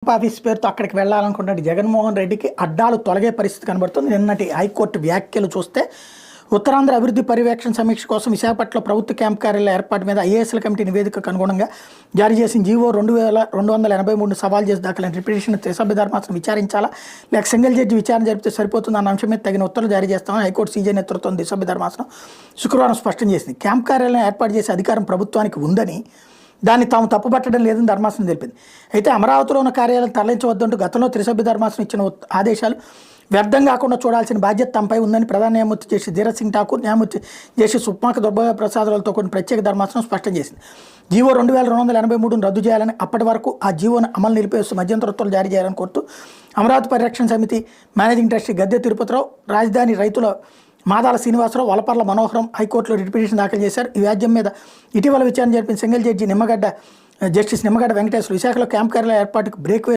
Camp office పేరుతో అక్కడికి వెళ్ళాలనుకుంటున్న జగన్మోహన్ రెడ్డికి అడ్డాలు తొలగే పరిస్థితి కనబడుతుంది. నిన్నటి హైకోర్టు వ్యాఖ్యలు చూస్తే ఉత్తరాంధ్ర అభివృద్ధి పర్యవేక్షణ సమీక్ష కోసం విశాఖపట్నంలో ప్రభుత్వ క్యాంప్ కార్యాలయ ఏర్పాటు మీద ఐఏఎస్ఎల్ కమిటీ నివేదికకు అనుగుణంగా జారీ చేసిన జీవో 2283 సవాల్ చేసి దాఖలైన రిపిటిషన్ త్రిసభ్య ధర్మాసనం విచారించాలా లేక సింగిల్ జడ్జి విచారణ జరిపితే సరిపోతుందన్న అంశం మీద తగిన ఉత్తర్వులు జారీ చేస్తామని హైకోర్టు సీజే నేతృత్వం త్రిసభ్య ధర్మాసనం శుక్రవారం స్పష్టం చేసింది. క్యాంప్ కార్యాలయం ఏర్పాటు చేసే అధికారం ప్రభుత్వానికి ఉందని, దాన్ని తాము తప్పుపట్టడం లేదని ధర్మాసనం తెలిపింది. అయితే అమరావతిలో ఉన్న కార్యాలయం తరలించవద్దంటూ గతంలో త్రిసభ్య ధర్మాసనం ఇచ్చిన ఆదేశాలు వ్యర్థం కాకుండా చూడాల్సిన బాధ్యత తమపై ఉందని ప్రధాన న్యాయమూర్తి జస్టిస్ ధీరజ్ సింగ్ ఠాకూర్, న్యాయమూర్తి జస్టిస్ సుప్మాక దుర్భయ ప్రసాదాలతో కూడిన ప్రత్యేక ధర్మాసనం స్పష్టం చేసింది. జీవో 2283ను రద్దు చేయాలని, అప్పటి వరకు ఆ జీవోను అమలు నిలిపేస్తూ మధ్యంతర ఉత్తర్వులు జారీ చేయాలని కోరుతూ అమరావతి పరిరక్షణ సమితి మేనేజింగ్ ట్రస్టీ గద్దె తిరుపతిరావు, రాజధాని రైతుల మాదాల శ్రీనివాసరావు, వలపర్ల మనోహరం హైకోర్టులో రిట్ పిటిషన్ దాఖలు చేశారు. ఈ వ్యాజ్యం మీద ఇటీవల విచారణ జరిపిన single judge justice Nimmagadda Venkateswara విశాఖలో క్యాంప్ కార్యాలయ ఏర్పాటుకు బ్రేక్